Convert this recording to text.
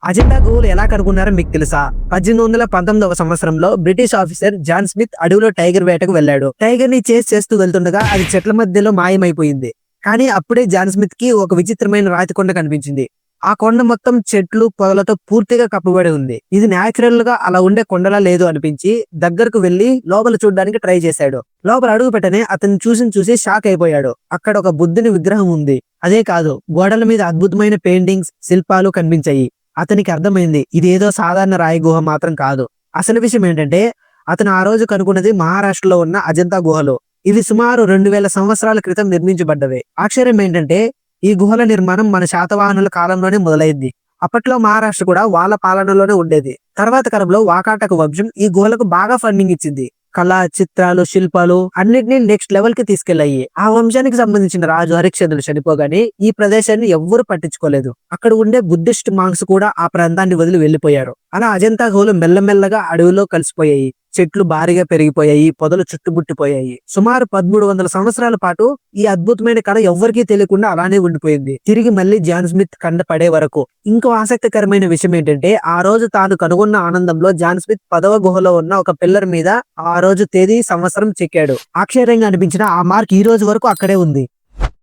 అజంతా గుహలు ఎలా కనుగొన్నారో మీకు తెలుసా? 1819వ సంవత్సరంలో బ్రిటిష్ ఆఫీసర్ జాన్ స్మిత్ అడవిలో టైగర్ వేటకు వెళ్ళాడు. టైగర్ ని చేస్ చేస్తూ వెళ్తుండగా అది చెట్ల మధ్యలో మాయమైపోయింది. కానీ అప్పుడే జాన్ స్మిత్ కి ఒక విచిత్రమైన రాతి కొండ కనిపించింది. ఆ కొండ మొత్తం చెట్లు పొదలతో పూర్తిగా కప్పబడి ఉంది. ఇది న్యాచురల్ గా అలా ఉండే కొండలా లేదు అనిపించి దగ్గరకు వెళ్లి లోపల చూడడానికి ట్రై చేశాడు. లోపల అడుగు పెట్టనే అతన్ని చూసి షాక్ అయిపోయాడు. అక్కడ ఒక బుద్ధుని విగ్రహం ఉంది. అదే కాదు, గోడల మీద అద్భుతమైన పెయింటింగ్స్, శిల్పాలు కనిపించాయి. అతనికి అర్థమైంది ఇదేదో సాధారణ రాయి గుహ మాత్రం కాదు. అసలు విషయం ఏంటంటే అతను ఆ రోజు కనుగొన్నది మహారాష్ట్రలో ఉన్న అజంతా గుహలు. ఇవి సుమారు 2000 సంవత్సరాల క్రితం నిర్మించబడ్డవి. ఆశ్చర్యం ఏంటంటే ఈ గుహల నిర్మాణం మన శాతవాహనుల కాలంలోనే మొదలైంది. అప్పట్లో మహారాష్ట్ర కూడా వాళ్ళ పాలనలోనే ఉండేది. తర్వాత కాలంలో వాకాటక వంశం ఈ గుహలకు బాగా ఫండింగ్ ఇచ్చింది. కళ, చిత్రాలు, శిల్పాలు అన్నిటినీ నెక్స్ట్ లెవెల్ కి తీసుకెళ్లాయి. ఆ వంశానికి సంబంధించిన రాజు హరిశ్చంద్రుడు చనిపోగానే ఈ ప్రదేశాన్ని ఎవ్వరూ పట్టించుకోలేదు. అక్కడ ఉండే బుద్ధిస్ట్ మాంగ్స్ కూడా ఆ ప్రాంతాన్ని వదిలి వెళ్లిపోయారు. అలా అజంతా గుహలు మెల్లమెల్లగా అడవిలో కలిసిపోయాయి. చెట్లు భారీగా పెరిగిపోయాయి, పొదలు చుట్టుముట్టిపోయాయి. సుమారు 1300 సంవత్సరాల పాటు ఈ అద్భుతమైన కళ ఎవ్వరికీ తెలియకుండా అలానే ఉండిపోయింది. తిరిగి మళ్ళీ జాన్ స్మిత్ కండ పడే వరకు. ఇంకో ఆసక్తికరమైన విషయం ఏంటంటే ఆ రోజు తాను కనుగొన్న ఆనందంలో జాన్ స్మిత్ 10వ గుహలో ఉన్న ఒక పిల్లర్ మీద ఆ రోజు తేదీ, సంవత్సరం చెక్కాడు. ఆశ్చర్యంగా అనిపించిన ఆ మార్క్ ఈ రోజు వరకు అక్కడే ఉంది.